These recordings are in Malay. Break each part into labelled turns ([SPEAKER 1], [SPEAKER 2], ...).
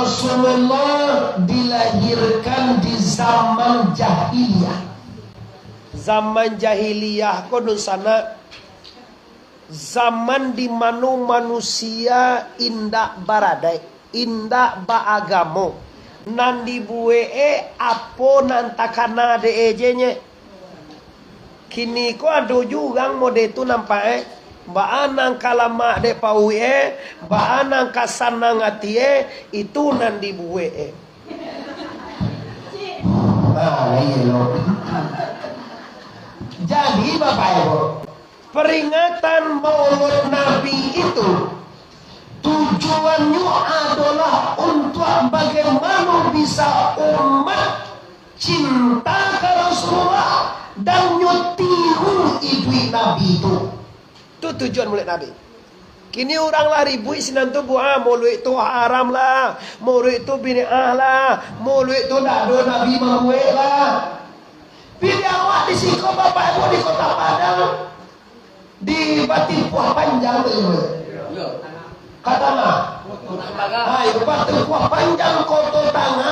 [SPEAKER 1] Rasulullah dilahirkan di zaman jahiliyah. Zaman jahiliyah kono sana zaman di mana manusia indak baradai, indak baagamo, nan dibuee apo nan takana de ejenya. Kini ko ado juga mode tu nampak baanang kalama de pauie, baanang kasanang atie itu nan dibuee. Iya loh. Jadi Bapak Ibu, peringatan Maulid Nabi itu tujuannya adalah untuk bagaimana bisa umat cinta ke Rasulullah dan nyutiru idui Nabi itu. Itu tujuan Maulid Nabi. Kini orang lah ribut sinantu buah Maulid itu haram lah, Maulid itu bid'ah lah, Maulid itu tak ada Nabi membuat lah. Pilih awak di siko Bapak Ibu di Kota Padang, di Batin Puah Panjang itu. Katana. Ayo Batin Puah Panjang Kota Tangga.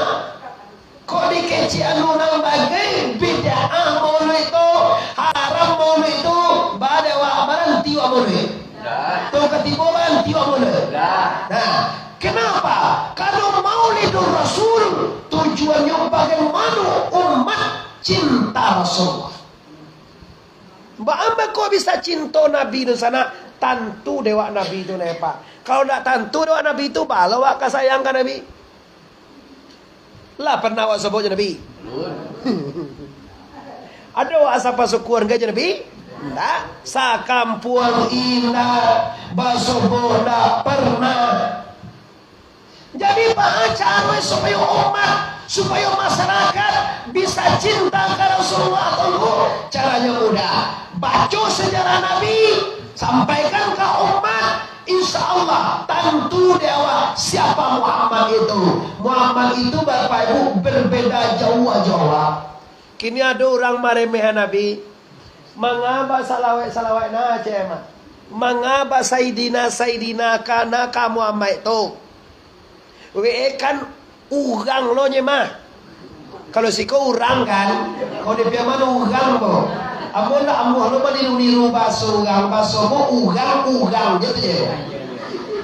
[SPEAKER 1] Kok di kecian nunang bagai bid'ah Maulid itu haram, Maulid itu badawa barang tiwa Maulid. Tuh ketibuan tiwa Maulid. Nah, kenapa? Karena Maulidur Rasul tujuannya bagaimana umat cinta Rasulullah. Mbak Amba kok bisa cinta Nabi itu sana? Tantu dewa Nabi itu Pak. Kalau tidak tantu dewa Nabi itu balau wak sayangkan Nabi. Lah pernah wak sebutnya Nabi. Ada wak sapa syukur enggak Nabi? Tidak. Sakampuang indah basoboda pernah. Jadi baca supaya umat, supaya masyarakat bisa cinta ke Rasulullah. Caranya mudah. Baca sejarah Nabi, sampaikan ke umat. Insya Allah tentu dewa siapa Muhammad itu. Muhammad itu Bapak Ibu berbeda jauh-jauh. Kini ada orang maremeh Nabi. Mengapa salawat na cema? Mengapa Sayyidina karena kamu amat itu? Kan urang lo nyemah. Kalau si kau urang kan, kau di mana urang bo? Amun lo niru baso mo urang gitu je.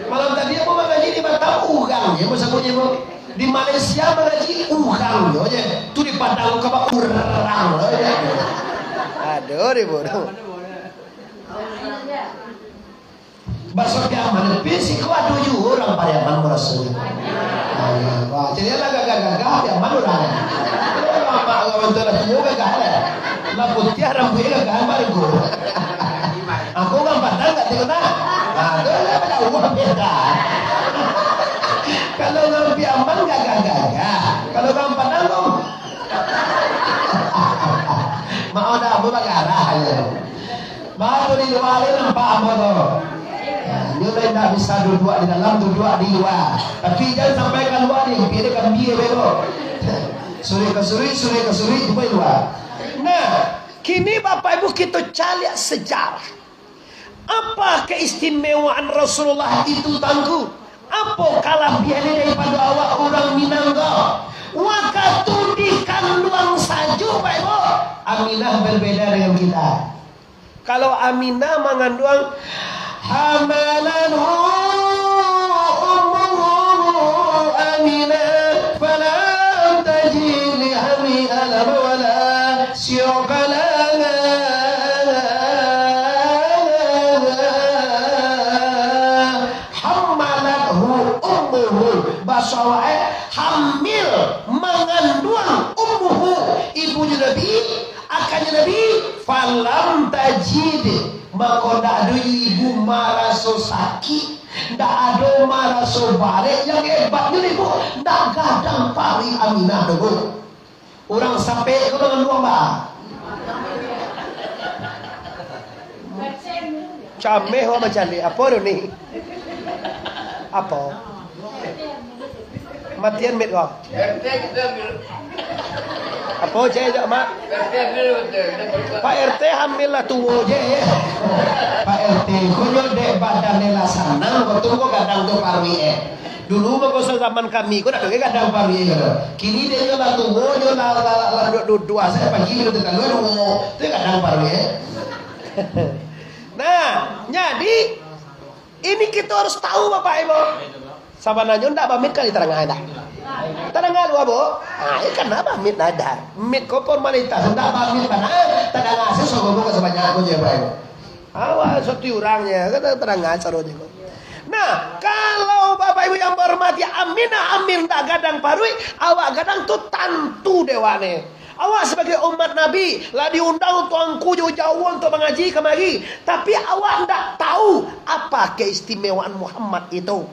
[SPEAKER 1] Malam tadi aku mengaji di Batam urang ya, masa punya mo di Malaysia mengaji urang yo je. Tu di Padang kaba urang lo je. Aduh ribu. Baso kiaman pisi kau aduh ju orang Pariaman Rasul. Wah, jadi gagah ya mana orang. Apa lawan terus juga gak ada. Lah putih rambutnya gak ada guru. Aku kan Padang gak tahu nah. Aduh, ada uang beda. Kalau orang Piaman gagah. Kalau orang Padang kok mau dah berbagarah aja. Baru di luar nampak apa tu? Dia tidak bisa duduk di dalam, duduk di luar. Tapi jangan sampaikan luar ni, kira kan biar bego. Suri ke suri, di luar. Nah, kini Bapak Ibu kita cari sejarah. Apa keistimewaan Rasulullah itu tangguh? Apa kelebihannya daripada awak orang Minangga? Waktu di kandungan saja Pak Ibu, Aminah berbeda dengan kita. Kalau Aminah mengandung hamalanhu ummuhu Aminah falam tajid li hami alam wala syuqala hamalanhu ummuhu basawai hamil mengandung ummuhu ibunya Nabi akannya Nabi falam tajid maka tak ada ibu marah so sakit, tak ada marah so balik. Yang hebatnya ibu tak gadang pari Aminah dulu. Orang sampai ke dengan luang bah. Cameh apa macam ni? Apa ni? Apa? Matian met kau. Apa je mak? Pak RT hamil lah tua je. Pak RT konyo dek badan lah senang, kau tunggu kadang tu parwi Dulu mengkosa zaman kami, kau nak dengar kadang baru ya. Kini dia nyola tunggu, nyola dua saya pagi minum tekan dulu, itu kadang baru ya. Nah, jadi ini kita harus tahu Bapak Ibu. Sabananya ndak pamit kali terangah dah. Terangah lu Abu. Ah, ini kenapa pamit ada? Mit ko formalitas ndak pamit kana terangah sesuatu ke sebanyak aku je Bapak Ibu. Awas satu orangnya kata terangah caranya kok. Nah, kalau Bapak Ibu yang berhormati, amin tak gadang parui, awak gadang tu tantu dewane. Awak sebagai umat Nabi lah diundang tuanku jauh-jauh untuk mengaji kemari, tapi awak tak tahu apa keistimewaan Muhammad itu.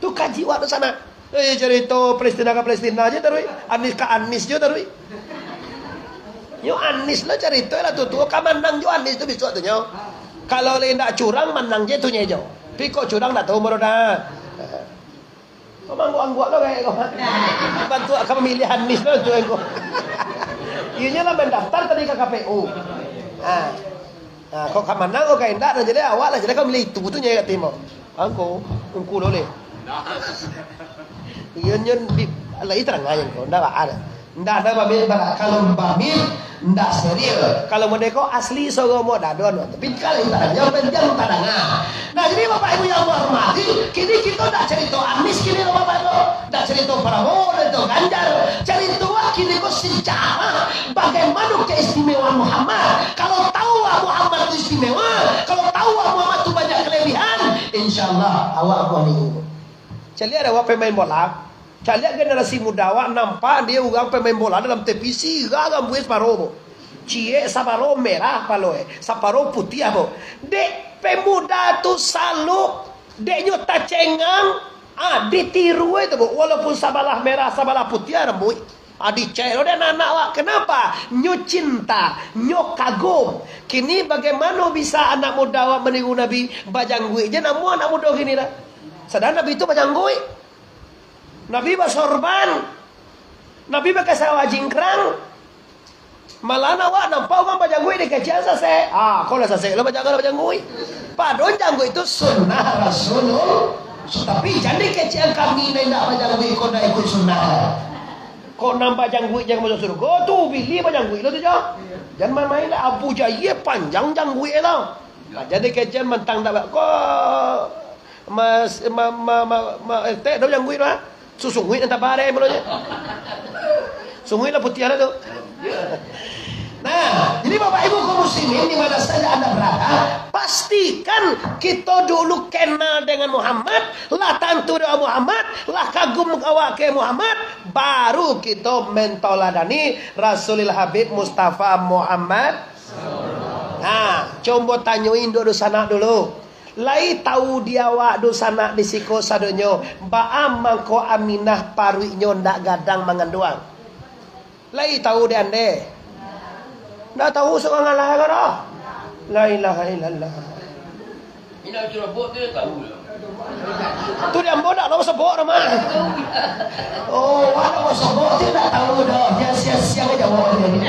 [SPEAKER 1] Tu kaji awak di sana. Cerita Palestina ke Palestina aja terus, Anis ke Anis je terus. Yo Anis lah cerita lah tu kamandang jo Anis tu besok tu nyo. Kalau lain tak curang mandang je tu nyo. Tapi kok curang tak tahu meroda. Kau mangguak-angguak lo kayak kau. Bantu akan memilih Anis lo tu aku. Ianya lah mendaftar tadi ke KPU. Kok kamandang kau kayak ndak jadi awak lah jadi kau milih itu tu nya kat timur. Angko, ungku lo le. Ianya lagi terang aja kau ndak ada. Ndak ada babil kalau babil ndak serius. Kalau mereka asli sogomo dadon. Tapi kalau yang penting tadanga. Nah jadi Bapak Ibu yang hormati, kini kita ndak cerita Anies kini Bapak Ibu, ndak cerita Prabowo itu Ganjar, cerita kini kok sejarah bagaimana keistimewaan Muhammad. Kalau tahu Muhammad itu istimewa, kalau tahu Muhammad itu banyak kelebihan, insyaallah awak akan minggu. Cari ada awak pemain bola. Cari generasi muda awak nampak dia orang pemain bola dalam televisi gagam buis parobo. Cie saparo merah paloe, saparo putih apa. Dek pemuda tu selalu deknya tacengang, ditiru itu bu. Walaupun sabalah merah, sabalah putih rambut. Dicek lo dan anak awak. Kenapa? Nyo cinta, nyo kagum. Kini bagaimana bisa anak muda awak meniru Nabi bajanggui? Je namu anak muda gini dah. Sedang Nabi itu bajanggui. Nabi basorban. Nabi pakai sawah jingkrang. Malah awak nampak orang bajanggui di kecian sase. Kau lah sase lo bajanggui. Padahal janggui itu sunnah Rasulullah. Tapi jadi kecian kami ni nak bajanggui kau dah ikut sunnah. Kau nampak janggui jangan masuk surga tu pilih bajanggui lo tu je. Jangan main-main lah Abu Jahil panjang janggui lah. Jadi kecian mentang tak kau mas teh dah janggui lah. Susungui entah bare mulanya. Sungui lah putih lah tu. Nah, jadi Bapak Ibu kaum muslimin di mana saja Anda berada, pastikan kita dulu kenal dengan Muhammad, lah tantu dengan Muhammad, lah kagum awak ke Muhammad, baru kita mentoladani Rasulul Habib Mustafa Muhammad. Nah, coba tanyain dulu sana dulu. Lai tahu dia awak do sana di siko sadonyo, baam mangko Aminah paruinyo ndak gadang manganduang. Lai tahu dia ande. Ndak tahu seorang Allah ke dah. La ilaha illallah.
[SPEAKER 2] Ina cerobok dia tahu lah.
[SPEAKER 1] Tu dia bodak lo sebok nama. Oh, walau sebok dia tak tahu dah. Dia sia-sia aja jawab dia.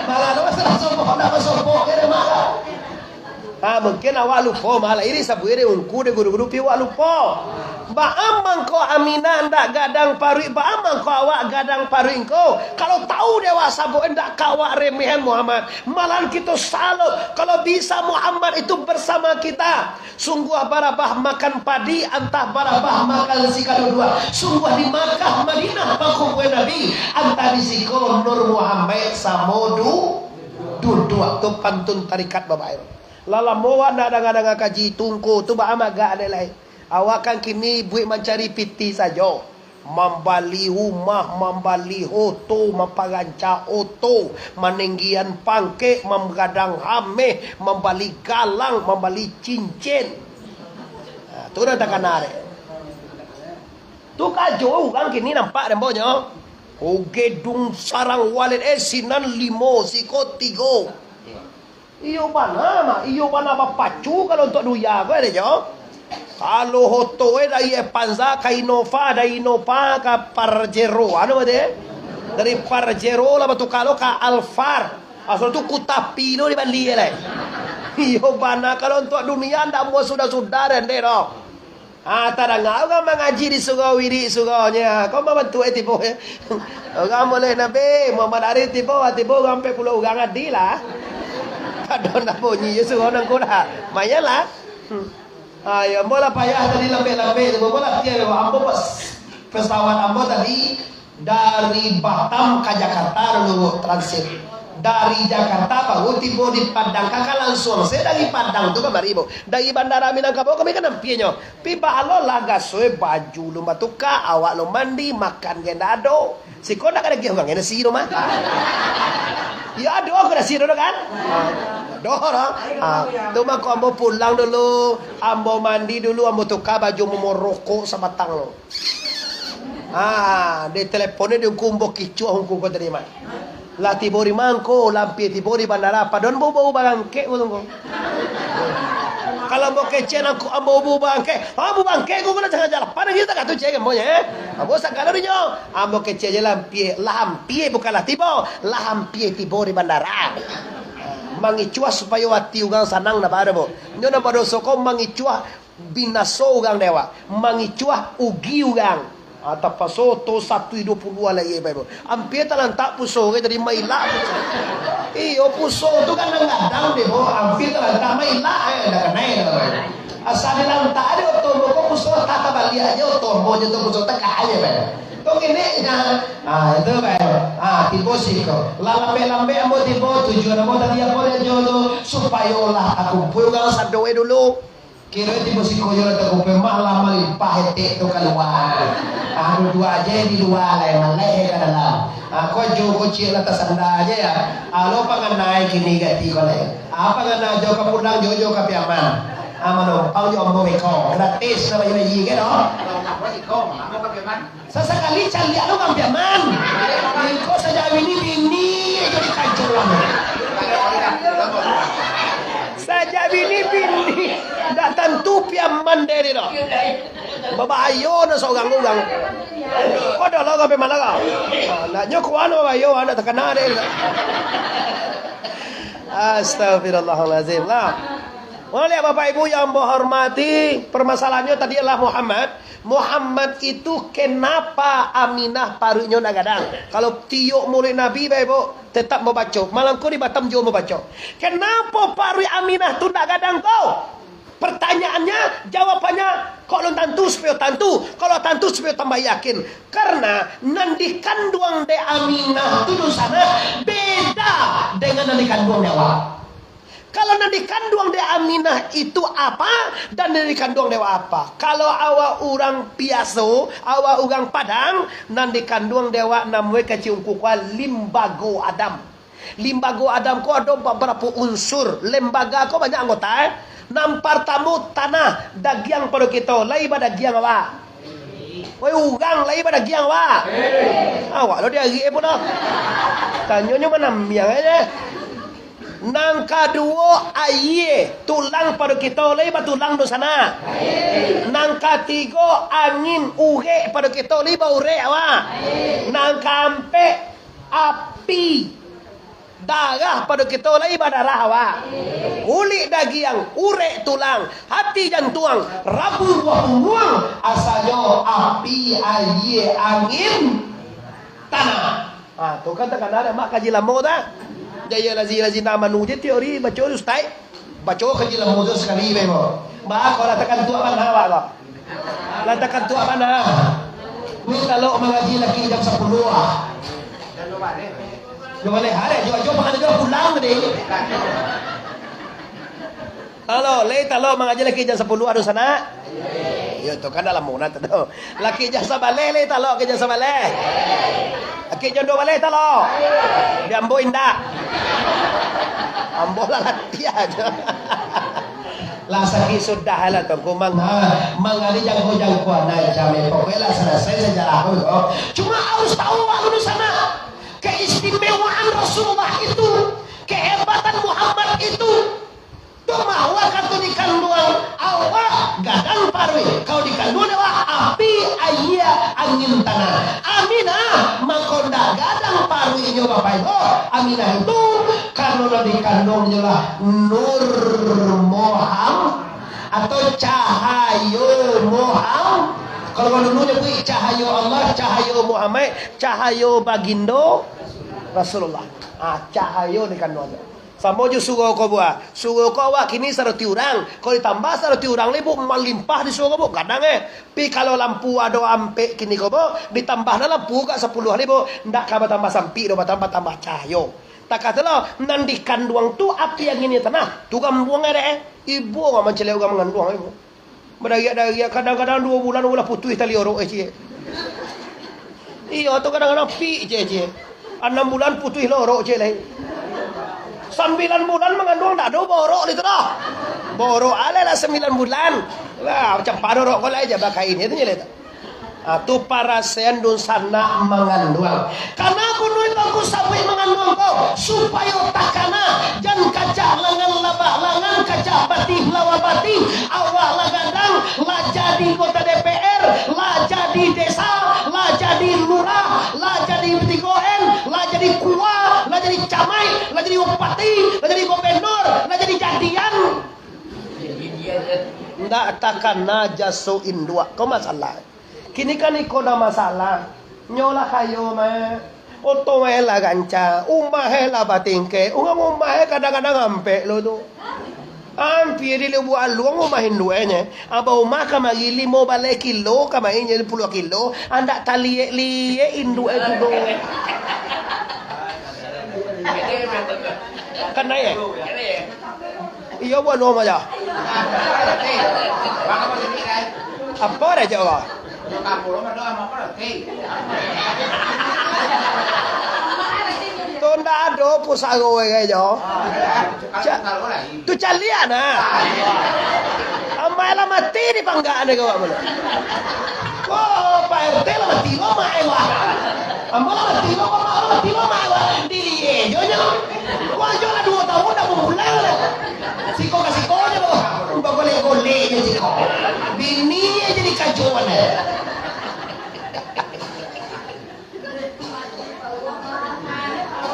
[SPEAKER 1] Malah lo sebok nak sebok dia malah. Mungkin awak lupa malah ini sabuire ungku de guru-guru pi awak lupa. Baamang ko Aminah ndak gadang parui, baamang ko awak gadang parui engkau. Kalau tahu dewa sabu ndak kawak remehan Muhammad. Malah kita salut kalau bisa Muhammad itu bersama kita. Sungguh barabah makan padi antah barabah makan sika dua. Sungguh di Makkah Madinah bangku Nabi antah di siko Nur Muhammad samodu dua tu pantun tarikat Bapak Ibu. Lala moa nak dengar kaji tungku tu ba amaga ada lain. Awak kan kini buat mencari piti saja. Membali rumah, membali hoto, memperanca oto, meninggian pangke, menggadang hameh, membali galang, membali cincin. Tu dah tak kenal. Tu kajo kan kini nampak dembonya. O gedung sarang walid sinan limo siko tigo. Iyo mana pacu kalau untuk duya kau ada jo. Kalau hoto dari Panza ke Innova, dari Innova ke Pajero, ano ba de? Dari Pajero lah batu kalau ke Alphard. Asal tu Kutapino di Bali lah. Iyo mana kalau untuk dunia ndak mau sudah-sudah dan deh dong. Tarang orang mengaji di surau wiri suraunya. Kau membantu tiba. Orang boleh nabi Muhammad Arif tiba orang sampai pulau orang adil lah. Kadang nak bunyi je surau nang kura. Mayalah. Ya mula payah tadi lambe-lambe tu. Mula dia ambo pesawat ambo tadi dari Batam ke Jakarta dulu transit. Dari Jakarta baru tiba di Padang kakak langsung. Saya dari Padang tu kan maribo. Dari bandara Minangkabau kami kan nampinya. Piba alo laga soe baju lu matuka awak lu mandi makan gendado. Si kau nak ada kieu bang si rumah. Ya ada aku dah siro kan. Dorong. Tu mah kau ambo pulang dulu, ambo mandi dulu, ambo tukar baju mau rokok sebatang lo. Di teleponnya dia kumbo kicu hongku kau terima. Lah tibori mangko, lampi tibori bandara. Padon bau bangke ko. Kalau mau kecen aku ambo bangke. Ambo bangke ko na jangan jalan. Padang kita katu cek mo ya. Ambo sakalo rinyo. Ambo kecen je lampi bukanlah tibo. Lampi tibori bandara. Mangicuah supaya wati ugang sanang na baro mo. Nyo na baro soko mangicuah binaso ugang dewa. Mangicuah ugi ugang. Atau pasoto 1.22 lagi Bible. Ampie talang tak puso ke dari maila. Iyo puso tu kan ngadang deh bo. Ampie talang tak maila dah kenai dah. Asal dalam tak ada otomo ko puso tata bali aja otomo je tu puso tak aja Bible. Tu kene itu Bible. Tibo siko. Lambe ambo tibo tujuan ambo tadi apa dia jodoh supaya olah aku pulang sadoe dulu. Kira tiba si koyo ada kope malam malimpah hete tu keluar. Dua aja di luar lah malai ke dalam. Kau jogo cil atas anda aja ya. Alo pangan naik kini gati kau le. Apa kan jo kapundang jojo kapiaman. Amano pau jo ambo beko gratis sama ini yi ke no. Sesekali cari alo kapiaman. Kau saja ini bini jadi kancuran. Saja bini datang tu piaman dari no. Babayo na seorang orang. Kau dah laga pe malaga. Nak nyokuan babayo anda terkena deh. Astagfirullahalazim lah. Oleh Bapak Ibu yang menghormati, permasalahannya tadi adalah Muhammad itu kenapa Aminah parunya nagadang? Kalau tiuk murid Nabi Bapak Ibu tetap mau baca. Malam kau di Batam juga mau baca. Kenapa paru Aminah tu nagadang kau? Pertanyaannya, jawabannya kok lo tantu supaya tantu, kalau tantu supaya tambah yakin. Karena nanti kandung de Aminah itu di sana beda dengan nanti kandung dewa. Kalau nanti kandung de Aminah itu apa dan nanti kandung dewa apa? Kalau awak orang biasa, awak orang Padang, nanti kandung dewa namanya kecium kukwa limbago Adam. Limbago Adam ko ada beberapa unsur. Lembaga ko banyak anggota. Nampar tamu tanah dagiang pada kita lai pada dagiang awak. Woi ugang lai pada dagiang awak. Awak lo dia ri pun dah. Tanyanya mana miang aja. Nang kedua aye tulang pada kita lai pada tulang di sana. Nang ketiga angin ure pada kita lai pada ure awak. Nang keempat api darah pada kita lai pada darah awak. Kulit dagiang, urek tulang, hati jantung, rabu buang asalnya api, air, angin, tanah. Tu kan tak ada mak kaji lama dah. Jaya lazi nama nu je teori baca ustaz. Baca kaji lama tu sekali bebo. Mak kalau takkan tua mana awak kau? Lantakan tua mana? Ni kalau mengaji lagi jam 10 ah. Boleh hari jo makan jo pulang deh. Halo, talo mengaji laki jam 10 ada sana. Ya tu kan dalam monat tu. Laki jam sabale talo ke jam sabale. Laki jam 2 bale talo. Dia ambo indak. Ambo lah lati aja. Lah sakit sudah lah tu kumang mengali jangko naik jame pokoknya selesai sejarah tu. Cuma harus tahu waktu di sana keistimewaan Rasulullah itu, kehebatan Muhammad itu. Bahwa kata di kandung awak gadang parwi, kau di kandung awak api ayah angin tanah. Aminah makonda gadang parwi nyo bapak itu. Aminah itu karena di kandung nyolah Nur Muhammad. atau cahayo Muhammad. Kalau dulu nyebut cahayo Allah, cahayo Muhammad, cahayo bagindo Rasulullah. Cahayo ni kan doa. Sama je suruh kau buat. Suruh kau buat kini 100 orang. Kalau ditambah 100 orang ni melimpah di suruh kau kadang Pi kalau lampu ada ampe kini kau ditambah lampu kat 10 ribu. Ndak kau tambah sampai do tambah cahayo. Tak katalah nandikan duang tu api yang ini tanah. Tu kan buang ada ibu kau mencele orang mengandung ibu. Berdaya kadang-kadang 2 bulan ulah putih tali orok Iya tu kadang-kadang pi 6 bulan putih lorok lain. 9 bulan mengandung tak ada borok itu dah. Borok adalah 9 bulan. Lah macam parorok kau lah aja bakai ini tu je tu para sendun sana mengandung. Karena aku nuit aku sampai mengandung kau supaya takana jangan kacak lengan labah lengan kacak batih lawa batih awak lagadang lah jadi kota DPR lah jadi desa lah jadi lurah lah jadi betigoen lah jadi kuah lah jadi camai lah jadi bupati lah jadi gubernur lah jadi jadian. Ndak takkan najasuin dua kau masalah. Kini kan iko na masalah. Nyola kayo ma. Oto lah ganca. Lah batingke. Umah kadang-kadang ampe lo tu. Ampi di lubu aluang umahin duanya. Aba umah ka magili mo balik kilo ka mainya 10 kilo. Anda taliye indu itu do. Kan ya? Iya buat lo aja. Apa dah jawab? Tu ndak ada pusago jo. Tu calian Amai lah mati di panggaan kau mana. Pak RT lah mati lo mai wah. Amai lah mati lo mai wah. Di jo nya. Wah jo lah 2 tahun dah pulang lah. Siko nya lo. Mbak golek je siko. Bini jadi kajuan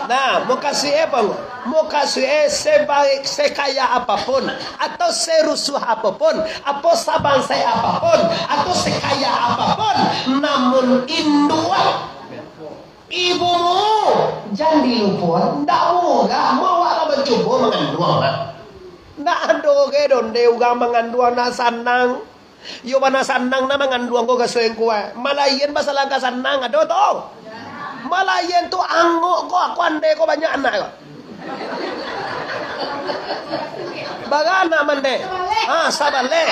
[SPEAKER 1] Nah, mau kasih apa? Mau kasih sebaik sekaya apapun, atau serusuh apapun, atau sabangsa apapun, atau sekaya apapun, namun indua ibumu jangan diluput. Ndak mudah mau ala mencoba mengandung. Ndak ada ke donde uga mengandung na sanang. Yo mana sanang na mengandung ko kasueng kuat. Malayan masalah kasanang ada tau. Malayan tu angok ko aku ande ko banyak anak ko. Bagana mande. Sabale.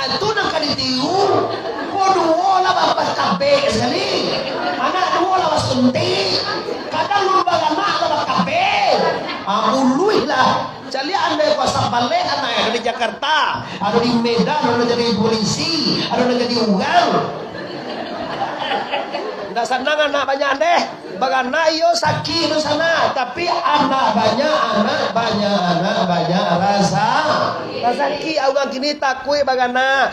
[SPEAKER 1] Itu nang kaditiu. Ko duo la bapak kabe sekali. Anak duo la sunti. Kadang lu bagana la bapak kabe. Amului lah. Cali ande ko sabale anak ada di Jakarta, ada di Medan, ada jadi polisi, ada jadi uang. Ndak senang anak banyak deh. Bagana iyo sakit di sana, tapi anak banyak rasa. Sakit awak kini takui bagana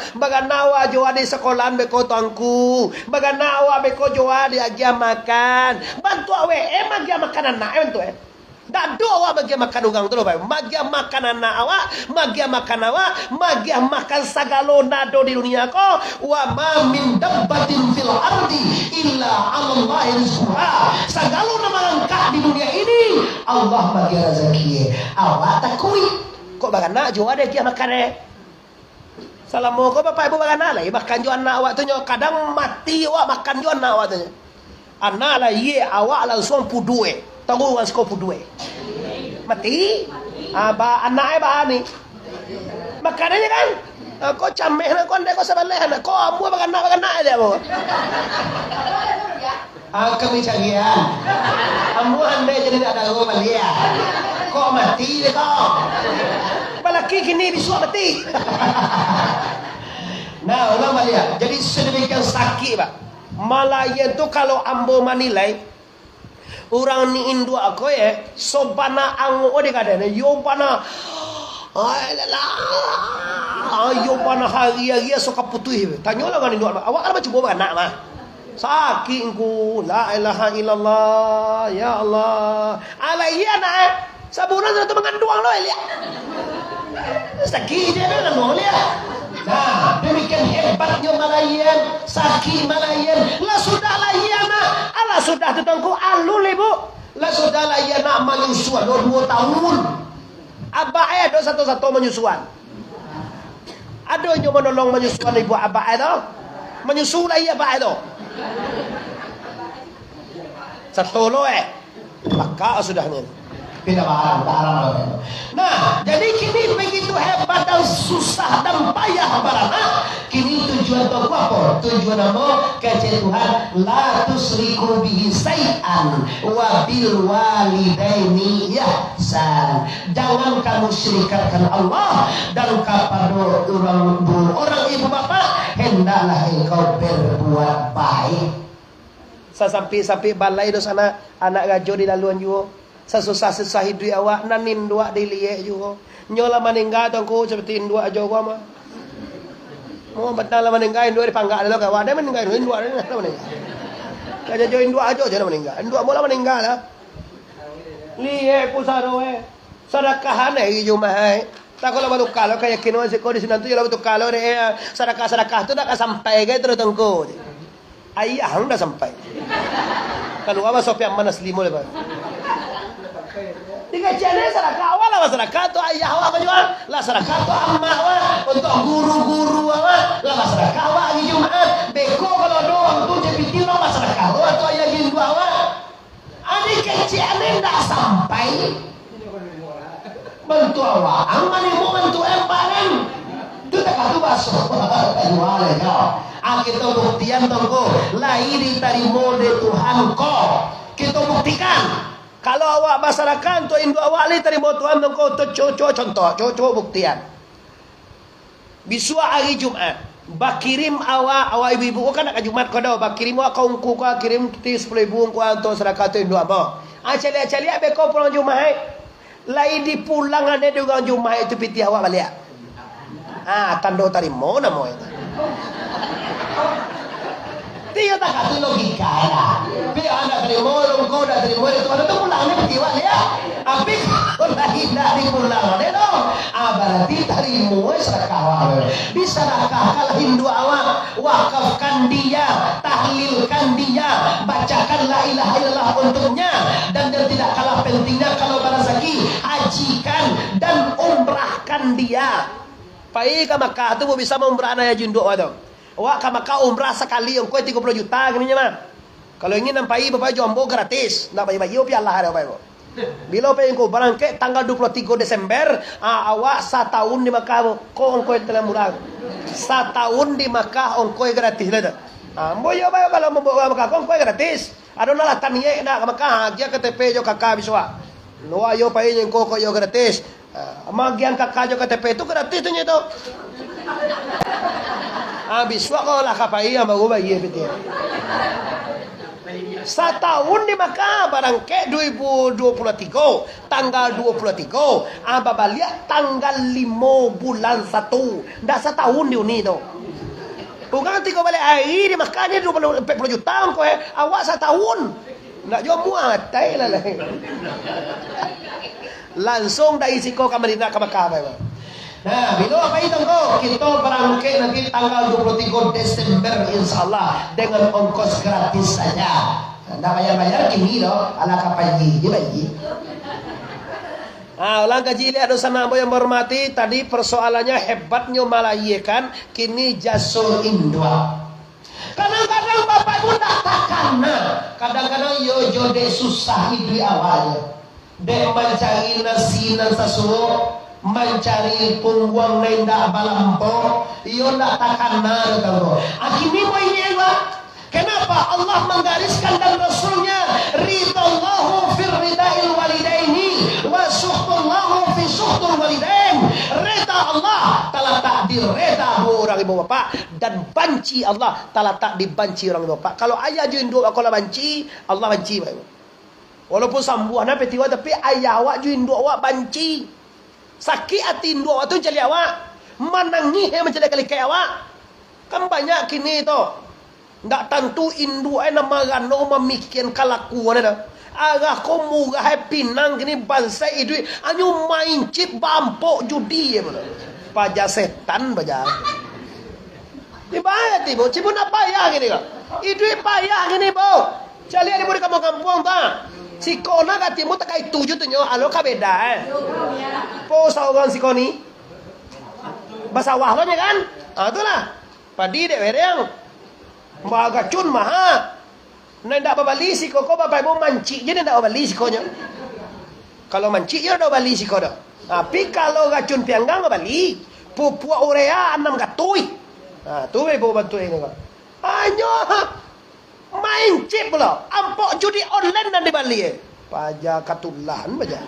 [SPEAKER 1] wa joa di sekolah beko tuangku. Bagana wa beko joa di agia makan. Bantu awe agia makan anak bantu Dak do awak bagi makan ugang tu bae. Bagi makan anak awak, bagi makan awak, bagi makan sagalo nado di dunia ko. Wa ma min dabbatin fil ardi illa 'ala Allahi rizquha. Sagalo na malangkah di dunia ini Allah bagi rezeki. Awak takui. Kok bagana jo ada dia makan Salamu ko bapak ibu bagana lah. Makan jo anak awak tu kadang mati awak makan jo anak awak tu. Anak lah ye awak langsung pudue. Tahu orang sekolah pudue. Mati. Anak ni. Makanannya kan. Kau cameh nak kau ndek kau sebelah nak. Kau ambu bagana dia mo. Kami cagian. Ambu ande jadi tak ada orang dia. Kau mati deh kau. Balaki kini disuap mati. Nah, orang Malaysia. Jadi sedemikian sakit pak. Malayan tu kalau ambo manilai orang ni Indo aku sobana ango ode kadane yo pana yo pana hari soka putih tanyola kan Indo awak ada cuba anak mah sakit ku la ilaha illallah ya Allah alaiya nak sabunan tu mengandung lo lihat sakit dia kan lo lihat Nah, demikian hebatnya Malayan, Saki Malayan. Lah sudahlah iya nak. Alah sudah tetangku alul ibu. Lah sudahlah iya nak menyusuan 2 tahun. Abah ada satu-satu menyusuan. Ada yang menolong menyusuan ibu abah itu. Menyusul lah iya abah itu. Satu lo maka sudahnya. Tidak barang. Nah, jadi kini begitu hebat dan susah dan payah barana. Kini tujuan toko apa? Tujuan apa? Kata Tuhan, la tusriku bihi say'an wa bil walidaini ihsan. Jangan kamu syirikatkan Allah dan kepada orang ibu bapa hendaklah engkau berbuat baik. Sampai balai do sana anak gajo di laluan juga. Susah hidup awak nanin dua diliye juga. Nyola meninggal tongku seperti dua aja gua mah. Mau betal meninggal dua dipanggak dulu kawan. Dia meninggal dua meninggal. Kaja join dua aja jangan meninggal. Dua mula meninggal lah. Liye ku saroe. Sedekahan ieu mah. Tak kalau baru kalau kayak kino siko di sini tu kalau tu kalau sedekah tu tak sampai ke terus tongku. Ayah dah sampai. Kalau apa Sofian manas limo lepas. Tiga channel sedekah awal lah sedekah tu ayah awak menjual lah sedekah tu amak awak untuk guru-guru awak lah sedekah awak hari Jumaat beko kalau doang tu jadi lah sedekah awak tu ayah gindu awak adik kecil ni tak sampai bantu awak aman ibu bantu emparan tu tak katu basuh jual kau kita buktian tongko lahir dari mode Tuhan kau kita buktikan. Kalau awak masyarakat tu induk awak li terima Tuhan tongko tu contoh buktian. Bisua hari Jumaat, bakirim awak ibu-ibu kan nak Jumaat kau dah bakirim awak kaum ku kau kirim 10,000 kau untuk sedekah tu induk apa. Cali beko pulang Jumaat. Lai di pulang ane dengan Jumaat itu piti awak balik. Tando tarimo namo itu. Tiada tak kata logika lah. Biar anda terima, kau dah terima itu ada tu pulang ni petiwa ya. Tapi kau dah tidak di pulang ni dong. Berarti terima sedekah. Bisa sedekah kalau Hindu awak wakafkan dia, tahlilkan dia, bacakan la ilaha illallah untuknya dan yang tidak kalah pentingnya kalau rezeki hajikan dan umrahkan dia. Pai ke Makkah tu bisa umrah naya junduk tu. Awak ke Makkah umrah sekali ongkoi 30 juta gini mah. Kalau ingin nampai bapak jombo gratis, nak bayi-bayi pialah ada bapak. Bila pengen kau berangkat tanggal 23 Desember, awak 1 tahun di Makkah kau ongkoi telah murah. 1 tahun di Makkah ongkoi gratis lah. Boyo bapak kalau membawa Makkah ongkoi gratis. Ada nak tanya nak ke Makkah, dia KTP jo kakak biswa. Lo ayo pengen kau yo gratis. Magian kakak jo KTP itu gratis tu nyeto. Biswa kau lah kapai yang baru bayi betul. 1 tahun di Makkah barangke 2023 tanggal 23 balik tanggal 5 bulan 1 dah 1 tahun di uni tu. Bukan tiga balik hari di Makkah ni 40 juta kau awak 1 tahun. Nak jual muat tai lah. Langsung dari Siko ke Madinah ke Makkah bapak. Nah, bila apa itu kau? Kita berangkat nanti tanggal 23 Desember insyaAllah dengan ongkos gratis saja. Tidak bayar-bayar kini loh, ala kapayi, bayi. Ulang kaji lihat dosa nabo yang berhormati. Tadi persoalannya hebatnya Malayan kini jasul indua. Kadang-kadang bapak ibu tak takkan. Kadang-kadang yo jode susah hidup awalnya. Dek mencari nasi dan sasuh. Mencari pungguang nenda balampo iyo ndak takana kau akini mo ini Allah kenapa Allah menggariskan dan Rasulnya ridallahu fir ridail walidaini wa suhtullahu fi suhtul walidain rida Allah terletak di reda orang ibu bapak dan banci Allah terletak di banci orang ibu bapak. Kalau ayah juinduk aku lah banci Allah banci walaupun sambuan apa tiwa tapi ayah awak juinduk awak banci. Sakit hati induk awak tu jali awak. Menangih mencari kali kaya awak. Kan banyak kini tu. Tak tentu induk nama rano memikirkan kelakuan ada. Agak kau murah pinang kini bangsa itu. Anyu main chip bampok judi. Pajak setan baca. Dibayar tibo, cibo nak payah gini kok. Itu payah gini bo. Calian ibu di kampung-kampung ta. Si kona kat tibo tak kai tujuh tu nyo, alo ka beda Po sawangan si koni. Basawah lo nya kan? Ah itulah. Padi dek bereng. Maga cun maha. Ndak babali si koko bapak ibu mancik je ndak babali si konya. Kalau mancik je ndak babali si kodo. Tapi kalau gacun pianggang babali. Pupua urea 6 gatui. Tu ibu bantu ini kok. Anyo main chip pula. Ampok judi online dan di Bali. Paja katulan baja.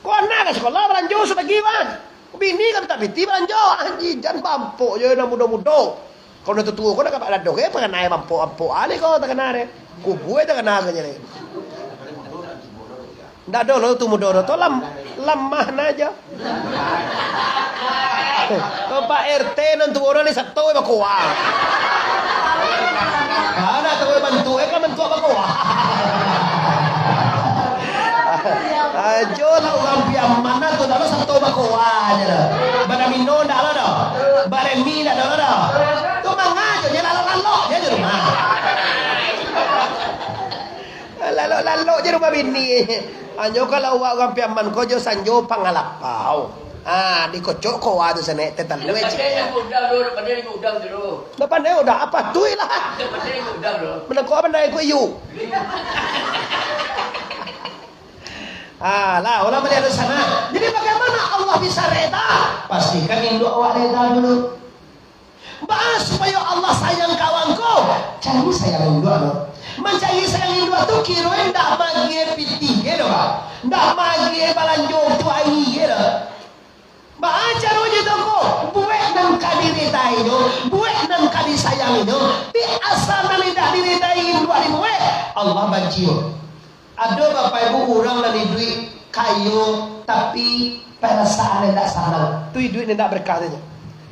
[SPEAKER 1] Kau nak ke sekolah belanjo sebagi bang. Bini kan tak biti belanjo. Anjing jangan pampok je na muda-muda. Kau nak tua kau nak kapak ladok eh pengen naik pampok ale kau tak kena re. Kubu tak kena ke je. Ndak do lo tu muda to lemah naja. Pak RT nanti orang ni satu apa kuah? Ada tu bantu, kan bantu apa kuah? Ajo nak orang piam mana tu dah satu apa kuah je dah. Bana mino dah lah dah. Baremi dah dah. Tu mangajo je lalu je je rumah. Lalu je rumah bini. Anjo kalau orang piaman kau jo sanjo pangalapau. Dikocok kau ada sana tetan lu aja.
[SPEAKER 2] Pandai udang dulu.
[SPEAKER 1] Pandai udah apa tuh lah.
[SPEAKER 2] Pandai udang dulu.
[SPEAKER 1] Mana kau pandai kau iu. Lah orang melihat di sana. Jadi bagaimana Allah bisa reda? Pastikan induk awak reda dulu. Bahas supaya Allah sayang kawan kau. Cari sayang induk lo. Mencari sayang induk tu kira ndak magi piti ke lo. Ndak magi balanjo tu ai ke lo. Baca roje toko, buat nang kadiri tayo, buat nang kadiri sayang itu, di asal nang tidak diritai dua ribu Allah banjir. Ada bapak ibu orang nang duit kayu, tapi perasaan tidak senang. Tu duit tidak berkatnya.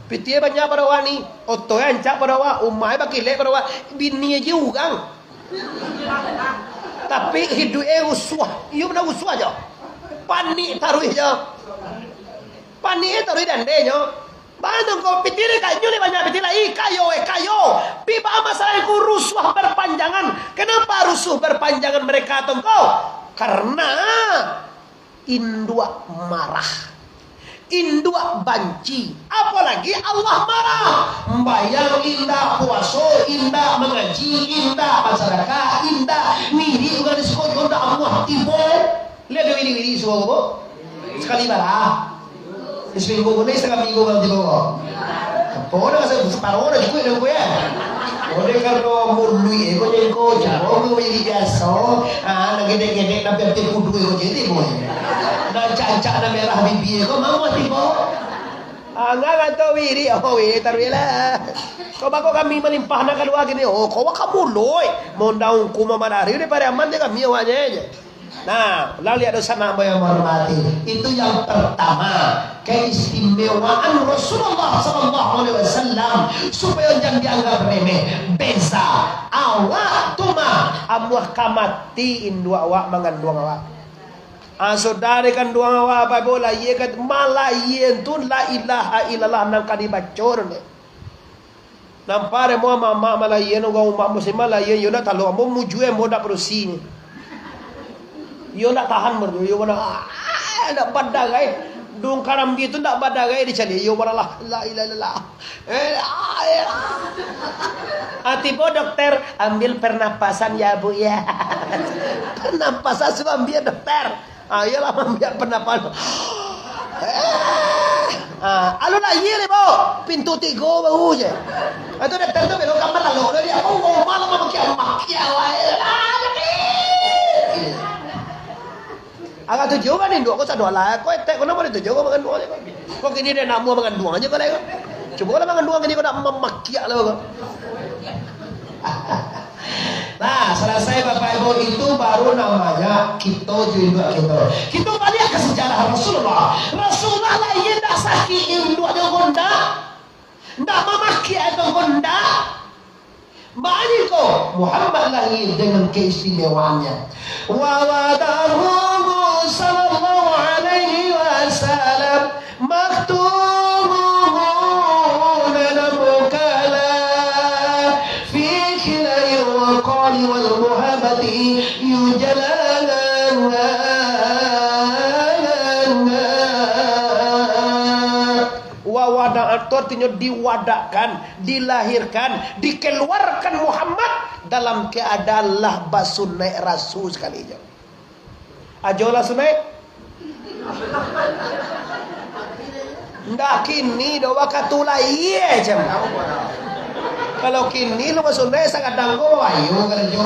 [SPEAKER 1] Pitie banyak pada wani, oto yang cak pada wa, umai bakile pada wa, bini aja ugang. Tapi hidupnya uswah, iya benar uswah aja. Panik taruh aja. Pani itu ridan denyo. Bandung kau pitire kayu ni banyak pitira kayo. Piba masalah ku rusuh berpanjangan. Kenapa rusuh berpanjangan mereka tongko? Karena indua marah. Indua banci. Apalagi Allah marah. Bayang indah puaso, indah mengaji, indah masyarakat, indah wiri udah disekolah indah Allah tibo. Lihat wiri semua kau. Sekali barah. Seminggu ni setengah minggu kalau tiba kok. Kau dah kasi separuh dah cukup dah kau ya. Kau dah kalau mului kau jadi kau jauh kau jadi biasa. Nak gedek-gedek nak pergi kudu kau jadi boy. Nak cancak nak merah bibir kau mau tiba. Nggak tahu wiri taruhlah. Kau bakal kami melimpah nak keluar gini. Kau kamu loy. Mau daun kuma madari daripada aman dia kami awaknya aja. Nah, lalu ada sana yang menghormati. Itu yang pertama, keistimewaan Rasulullah SAW supaya jangan dianggap remeh. Beza awak tuma amuah kamati indua awak mengandung awak. Saudara kandung awak apa bola ye kat malayen tu la ilaha illallah nang kadi bacor ne. Nampare mo mama malayen ngau mak muslim malayen yo nak talu mo mujue mo dak perusi. Yo nak tahan merdu, yo mana nak badagai, dung karam gitu nak badagai dicari, yo mana lah, la ilallah. Tiba dokter ambil pernapasan ya bu ya, pernapasan sudah ambil dokter, ayolah ambil pernapasan. Alo lah iya le bo, pintu tigo bau je. Itu dokter tu belok kamar lalu dia, malam makia agak tujuh kan induk kau sadar lah. Kau etek kau nak boleh tujuh kau makan dua je. Kau kini dia nak mau makan dua aja kau lagi. Coba lah makan dua kini kau nak memakiak lah kau. Nah, selesai Bapak Ibu itu baru namanya kita juga kita. Kita balik ke sejarah Rasulullah. Rasulullah lah ia tak sakit induk dia gonda. Tak memakiak dia gonda. Banyak kau Muhammad lahir dengan keistimewaannya. Wa wadahu sallallahu alaihi wasallam maktubun ala mukala sahabati yujalan wawada itu artinya diwadakan, dilahirkan, dikeluarkan Muhammad dalam keadaan lah basunai rasul sekali aja. Ajolah sunai. Ndak kini doa katula iya jam. Kalau kini lu basunai sangat danggo ayo kerja.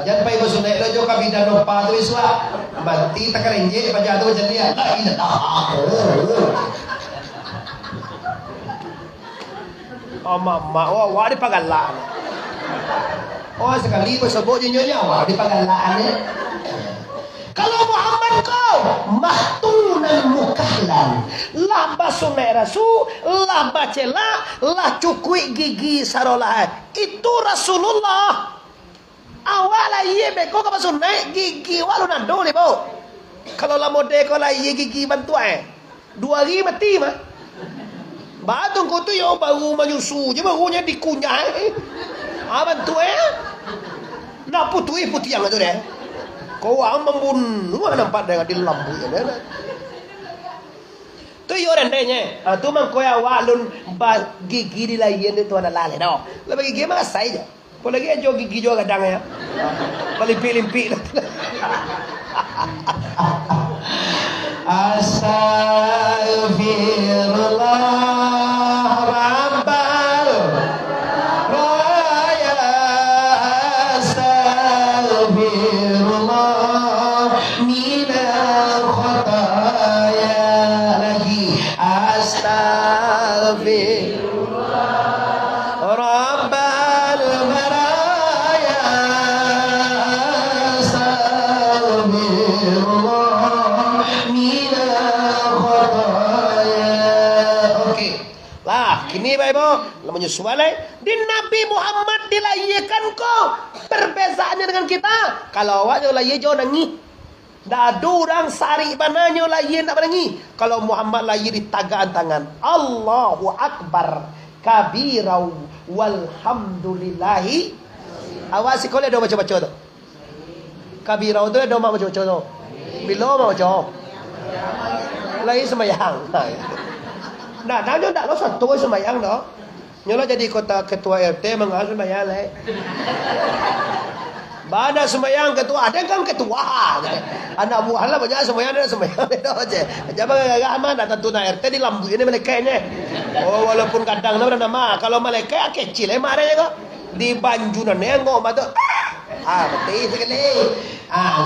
[SPEAKER 1] Jangan pay basunai lo jo kabida no pa tu iswa. Banti takarenje pajado jadi la ina ako. Oh mama, oh wah di pagalaan. Oh sekali ko sebut nyonya wah di pagalaan ni. Kalau Muhammad kau mahtunan mukahlan, lah basunai rasul, lah bacela, lah cukui gigi sarolah. Itu Rasulullah. Awal iya beko ka basunai gigi walu nando ni bo. Kalau lah mode ko lah iya gigi bantuan. 2 hari mati mah. Batung ko tu yo baru menyusu je barunya dikunyah. Bantuan. Nak putui putiang tu deh. Kau ang membunuh nampak dengan di lampu ya dah. Tu yo rendenya. Tu mang koya walun gigi di lain itu ada lale dah. Lebih gigi mah saja. Kau lagi aja gigi juga kadang ya. Palimpi-limpi. Astaghfirullah rabbal raya astaghfirullah minal khataya lagi astaghfirullah rabbal raya astaghfirullah kini Bapak menyusul di Nabi Muhammad dilahirkan kok perbezaannya dengan kita. Kalau awak lahir jauh nangi, dadu orang sari bananya lahir tak nangi. Kalau Muhammad lahir di tagaan tangan, Allahu Akbar kabirau walhamdulillahi. Awak sekolah dah baca-baca tu. Kabirau tu dah baca-baca tu. Bila mau baca? Lahir sembahyang. Nah, nanya tak lo satu sembahyang dah. Nyolah jadi kota ketua RT mengajar sembahyang leh. Bana sembahyang ketua, ada kan ketua. Anak buah lah banyak sembahyang dah sembahyang dah aja. Jangan gagah mana datang tuna RT di lambu ini malaikat Oh walaupun kadang nama kalau malaikat kecil marahnya kok. Di banjunan nengok mata. Betul sekali.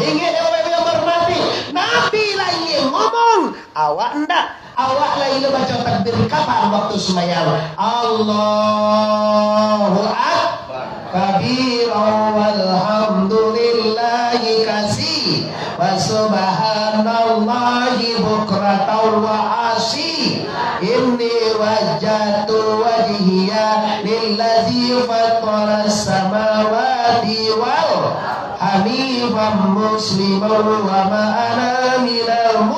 [SPEAKER 1] Ingat yang bermati. Nabi lagi ngomong, awak ndak. Awak lagi baca takbir kapan waktu sembahyang? Allahu Akbar kabira walhamdulillahi kasih wa subhanallahi bukratan wa asih. Inni wajjahtu wajhiya lillazi fatara samawati wal hanifan musliman wa ma ana minal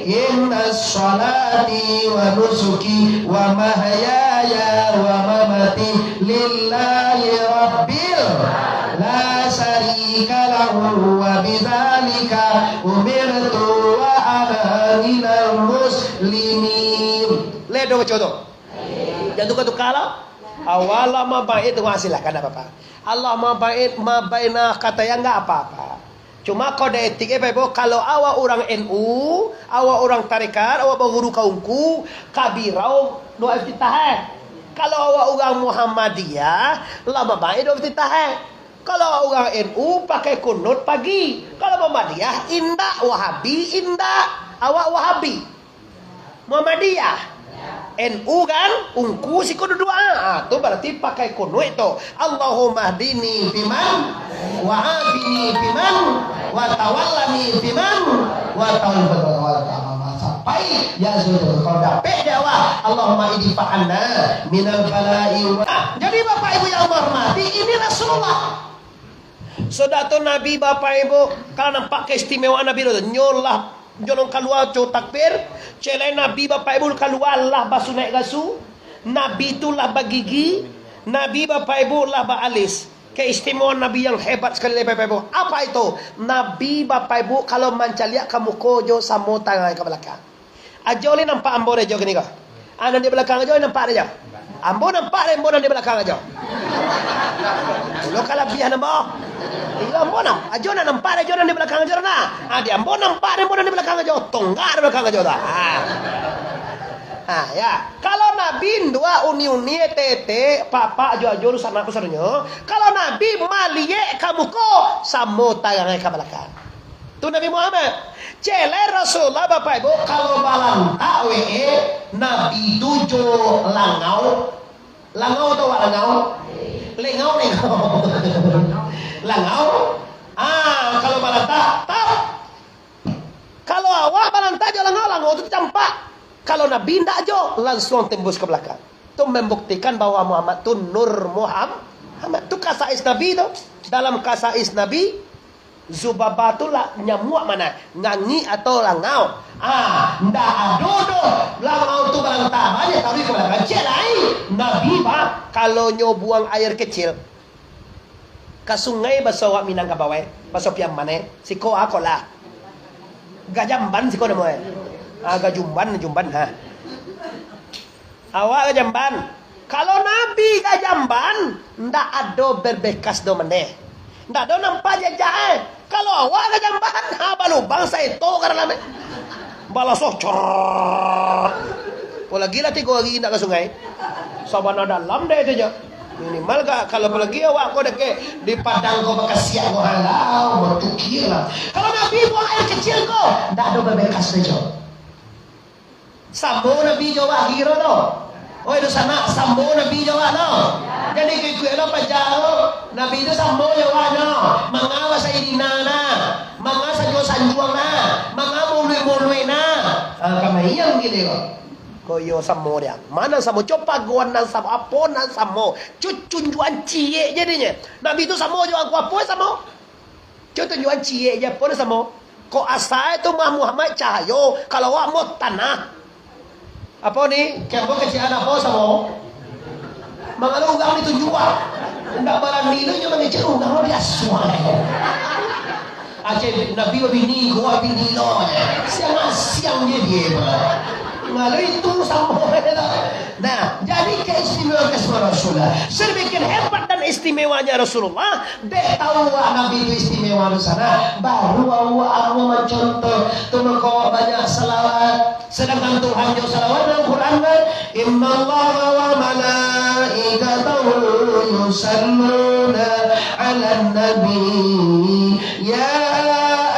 [SPEAKER 1] Inna salati wa nusuki wa mahyaya wa mamati lillahi rabbil la syarika lahu wa bidzalika umirtu wa ana minal muslimin. Ledo baca. Jangan tukar-tukar lah. Awala ma bait wa silakan apa-apa. Allah ma bait ma baina kata yang enggak apa-apa. Cuma kode etik kalau awak orang NU, awak orang tarekat, awak berguru kaumku, kabirau doa iftitah. Kalau awak orang Muhammadiyah, lama baik doa iftitah. Kalau orang NU pakai kunut pagi. Kalau Muhammadiyah indah, Wahabi indah. Awak Wahabi. Muhammadiyah. NU kan ungku si kudu doa. Itu berarti pakai kunut itu. Allahumma hdini fiman wa afini fiman wa tawallani fiman wa tawallani sampai ya sudah kalau dapat jawab Allahumma idfa'anna minal bala'i wa. Jadi Bapak Ibu yang hormati, ini Rasulullah. Saudara Nabi Bapak Ibu, kalau nampak keistimewaan Nabi itu nyolah jolong keluar co takbir, celai Nabi Bapak Ibu keluar lah basu naik gasu, Nabi itulah bagigi, Nabi Bapak Ibu lah ba alis. keistimewaan Nabi yang hebat sekali Bapak Ibu. Apa itu? Nabi Bapak Ibu kalau mancaliak kamu kojo samo tangan ke belakang. Ajo ni nampak ambo aja gini kah? Anak di belakang aja nampak aja. Ambo nampak ambo di belakang aja. Lo kalau biar ambo. Iya ambo nam. Ajo nak nampak aja di belakang aja na. Adi ambo nampak ambo di belakang aja. Tonggar di belakang aja dah. Ya, kalau Nabi dua uni tete papa ajo sana aku sarunya. Kalau Nabi malie kamu ko samo tangan ke belakang. Tu Nabi Muhammad. Cele Rasulullah Bapak Ibu kalau balang we Nabi tujuh langau. Langau tu apa langau? Lengau. Langau. Kalau balang tak. Kalau awak balang tak jo langau tu campak. Kalau Nabi tidak jo, langsung tembus ke belakang. Itu membuktikan bahwa Muhammad itu Nur Muhammad. Itu kasais Nabi itu. Dalam kasais Nabi, Zubabah itu nyamuk mana? Ngangi atau langau. Tidak ada tu. Langau itu barang banyak taruh ke belakang. Celai. Nabi bah, kalau nyo buang air kecil, ke sungai basawa minang ke bawah. Basawa piang mana? Siko aku lah. Gajamban siko namanya. Gajumban ha. Awak gajamban. Kalau Nabi gajamban, ndak ada berbekas do meneh. Ndak ada nampak jejak. Kalau awak gajamban, balubang saya itu karena balasoh cor. Kalau gila 3 hari ndak ke sungai. Sabana dalam deh itu je. Minimal kalau lagi awak kau deke di padang kau berkasihan kau halau, bertukir lah. Kalau Nabi buang air kecil kau, ndak ada berbekas saja. Sambo Nabi Jawa kira tu. Oh itu sana sambo Nabi Jawa tu. Jadi kau lo pajau Nabi itu sambo Jawa tu. Mengawa Sayyidina na, mengawa sanjuang na, mengawa mului na. Kami yang gitu kok. Koyo sammo dia. Mana sammo? Coba guan dan sammo apa dan sammo. Cunjuan cie jadinya. Nabi itu sammo juga aku apa sammo? Cunjuan cie je apa sammo? Kok asal itu Muhammad cahayo kalau awak mau tanah. Apa ni? Kau kecilan apa sama? Mengalu ugang itu juga. Tidak barang ni itu cuma ngecek ugang dia suai. Aceh Nabi bini gua bini lo. Siang dia. Mengalu itu sama. Nah, jadi keistimewaan Rasulullah. Sedemikian hebat dan istimewanya Rasulullah. Dek tahu Nabi itu istimewa di sana. Baru awak mencontoh. Tunggu kau banyak selawat. Sedangkan Tuhan jauh salawat dalam Quran kan, Inna Allah wa malaikatahu yusalluna ala nabi ya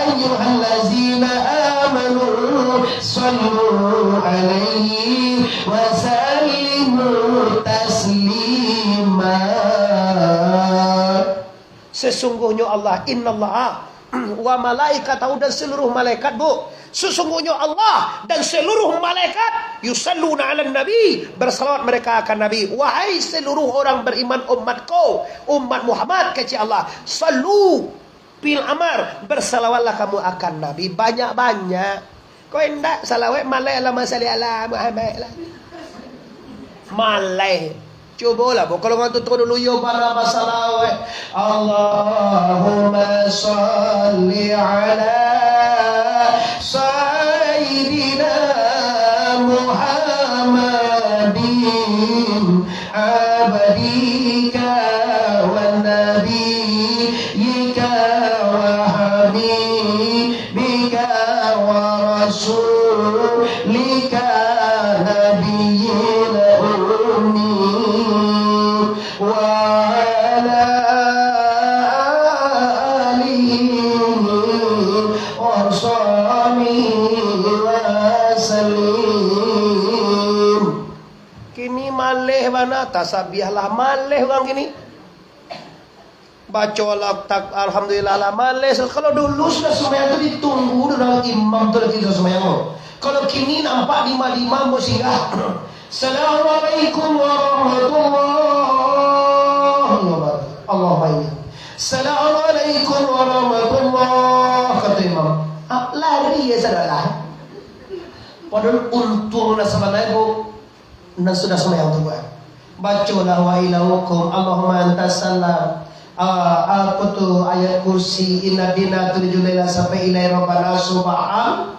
[SPEAKER 1] ayyuhallazina amanu sallu alaihi wa sallimu taslima. Sesungguhnya Allah, Inna Allah wa malaikatahu dan seluruh malaikat bu. Sesungguhnya Allah dan seluruh malaikat yusalluna 'alan nabi, bersalawat mereka akan Nabi. Wahai seluruh orang beriman umatku, umat Muhammad kata Allah, sallu bil amar, bersalawatlah kamu akan Nabi banyak-banyak. Kau hendak salawat malai Allahumma salli ala Muhammad lah. Malai. Cobalah kalau ngantuk dulu yo para salawat. Allahumma salli ala Sayyidina Muhammadin abadika wa nabiyyika wa habibika wa rasulika nabiyyil ummi wa ala alihi wa kini malih mana tasabiahlah malih orang kini baca tak alhamdulillah lah malih. Kalau dulu sudah sembahyang itu ditunggu dengan imam tu lagi sembahyang. Kalau kini nampak lima singgah. Assalamualaikum warahmatullahi wabarakatuh. Allahumma Assalamualaikum warahmatullahi kata imam. Lari ya saudara. Padahal untung na sebenarnya bu, na sudah sembahyang tu buat. Bacalah wa ilaukum Allahumma antas salam Apa tu ayat kursi inna dina tujuh lela sampai ilai rabbana subhan.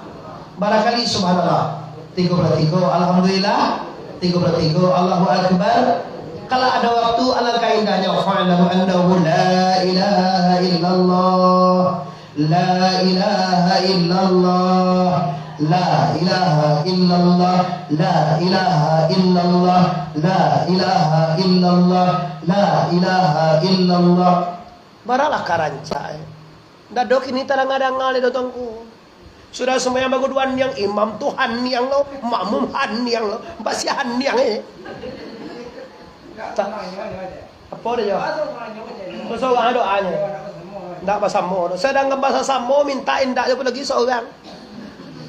[SPEAKER 1] Barangkali subhanallah 33, alhamdulillah 33, Allahu akbar. Kalau ada waktu alangkah indahnya fa'lam annahu la ilaha illallah, la ilaha illallah, la ilaha illallah, la ilaha illallah, la ilaha illallah, la ilaha illallah. Baralah karanca. Dah dok ini tarang ada ngali dotongku. Sudah sembahyang baguduan yang imam Tuhan yang lo, makmum han yang lo, basihan yang apa dia? Seorang doanya. Ndak bahasa Samo. Sedangkan bahasa Samo minta indak je pun lagi seorang.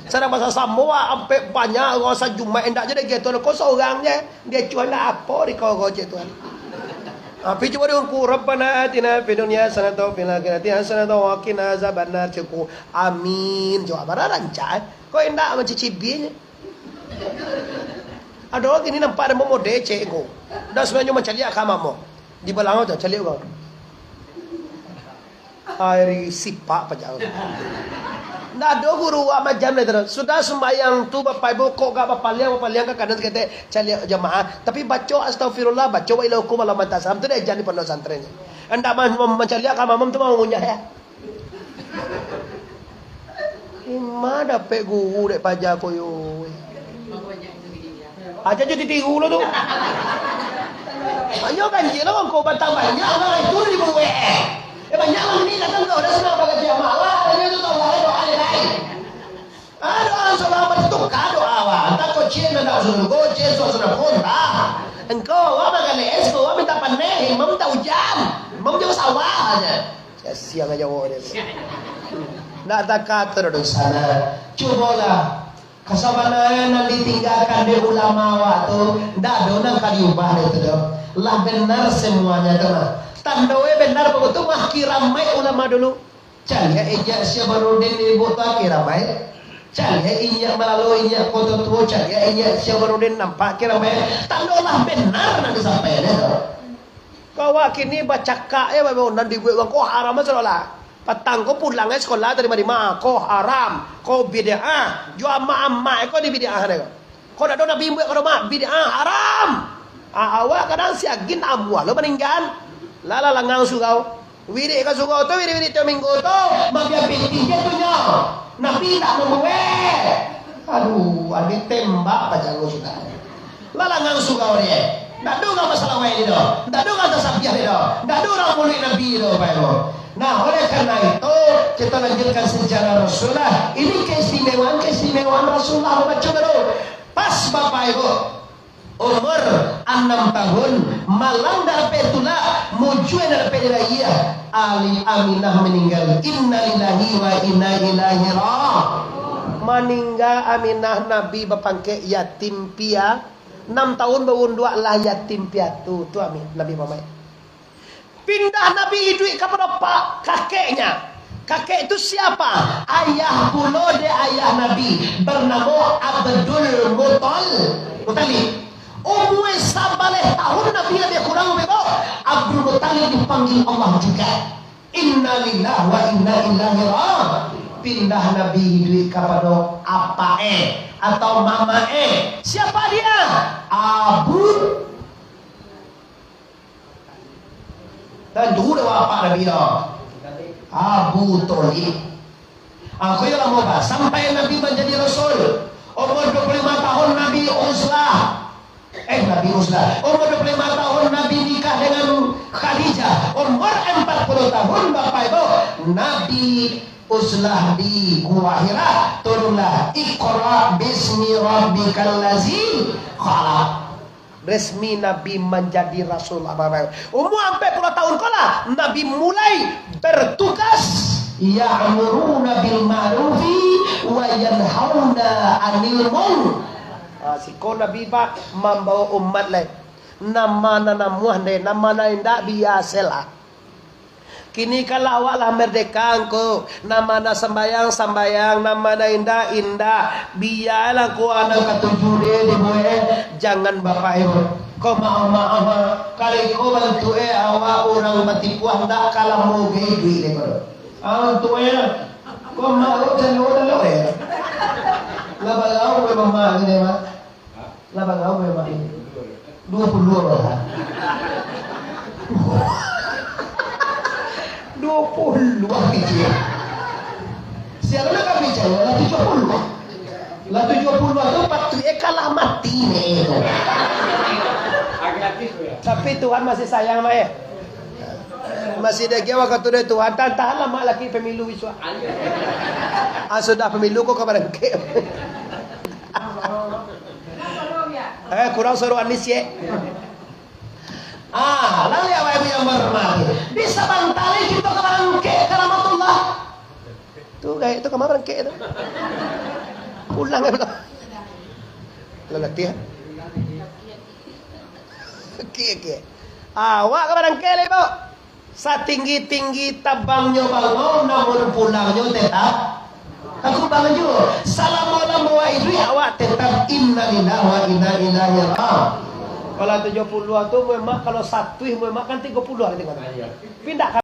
[SPEAKER 1] Sedang bahasa Samo sampai banyak orang sajuma indak je dia gitu. Kau seorang je. Dia cuan apa di kau je tuan. Api coba dengan ku Rabbana atina fid dunya hasanatan wa fil akhirati hasanatan wa qina azabannar cukup. Amin. Jawab bara rancak. Kau indak mencicipi. Ada orang ini nampak ada mau DC kau. Dah sebenarnya macam dia kamamu. Di belakang tu cari kau. Airi sipak pajak. Ndak ada guru macam ni terus. Sudah sembahyang tu bapak ibu kok gak bapak liang ke kanan kata cari jemaah. Tapi baca astagfirullah, baca wa ilaikum alaman tasam tu dia jadi pondok santrennya. Anda mencari kamamu tu mau ngunyah ya. Ima dapat guru dek pajak koyo. Aja jadi tiru lo tu. Banyak ganjil lah kau bantang banyak lah itu di bawah. Banyak lah ni datang kau dah senang pakai jamaah lah. Dia tu tahu lah doa lain. Ada orang solat bertukar doa awak. Tak kau cien nak suruh kau cien suara konta. Engkau apa kali kau minta pandai, imam tak hujan, imam jangan sawah aja. Siang aja awak dia. Nak tak kata dari sana. Cubalah. Kesabaran yang ditinggalkan di ulama waktu ndak ada nang kaliubah itu dah. Lah benar semuanya teman. Tandawe benar begitu mah kiramai ulama dulu. Cari ijak Syabarudin ibu tak kiramai. Cari ijak melalui ijak kota tua. Cari ijak Syabarudin nampak kiramai. Tandalah benar nanti sampai dah. Kau kini baca kak ya bapak nanti gue kau haram masalah. Petang kau pulangnya sekolah dari mana? Kau haram, kau bid'ah. Jual mak kau di bid'ah ada. Kau dah nabi buat kau mak bid'ah haram. Awak kadang siagin amwal lo meninggal. Lala langang sugau. Wiri ka sugau tu wiri tu minggu tu. Mabia pintinya tu nya. Nabi tak membuat. Aduh, ada tembak pajak kau sudah. Lala langang sugau dia. Tak ada masalah wae dia. Tak ada tasabiah dia. Tak ada orang mulut nabi dia bae. Nah, oleh karena itu kita lanjutkan sejarah Rasulullah. Ini keistimewaan Rasulullah baca dulu. Pas bapak ibu umur 6 tahun malang dapat itulah mujue dapat dia Ali Aminah meninggal. Innalillahi wa inna ilaihi raji'un. Meninggal Aminah Nabi bapangke yatim pia 6 tahun bawun dua lah yatim piatu tu Amin Nabi Muhammad. Pindah Nabi hidup kepada pak kakeknya. Kakek itu siapa? Ayah pula dia ayah Nabi bernama Abdul Muttalib. Umur 11 tahun Nabi lebih kurang lebih Abdul Muttalib dipanggil Allah juga. Innalillahi wa inna ilaihi raji'un. Pindah Nabi hidup kepada apa atau mama siapa dia? Dan dulu apa Nabi dah Abu Thalib. Aku yang mau bahas sampai Nabi menjadi Rasul umur 25 tahun Nabi Uzlah. Umur 25 tahun Nabi nikah dengan Khadijah. Umur 40 tahun Bapak Ibu Nabi Uzlah di Gua Hira turunlah Iqra bismi rabbikal ladzi khalaq. Resmi Nabi menjadi Rasul. Umur 40 tahun kala Nabi mulai bertugas ya'muruna bil ma'rufi wa yanhauna 'anil munkar. Siko Nabi pak membawa umat lain. Nama nama indah biasalah. Kini kalau awak lah merdeka engkau nama sembayang nama indah biarlah kau anak ketujuh di boleh jangan bapak ibu Kau maaf kali kau bantu awak orang matipuah tak kalah mau duit ni kau. Bantu kau mau jangan lo Laba kau memang ini mah. Laba kau memang ini. 22 lah. 20 biji. Siapa nak bicara? Lah 70. Lah 70 tu patu kalah mati ni. Tapi Tuhan masih sayang mah ya. Masih ada gawa kata dia Tuhan tahan lama lagi pemilu wiswa. Sudah pemilu kok kabar ke. Kurang seru anis ya. Lalu ya ibu yang bermati. Bisa bantali kita kabar ke keramatullah. Tuh kayak itu kemarin ke itu. Pulang ya belum. Lalati ya. Oke. Awak kepada kele po. Sa tinggi-tinggi tabangnya bangun namun pulangnya tetap aku bangun juga. Salamualaikum wa idri awak tetap inna lillahi wa inna ilaihi raji'un. Kalau 70 tu memang kalau satu memang kan 30 hari tengok. Pindah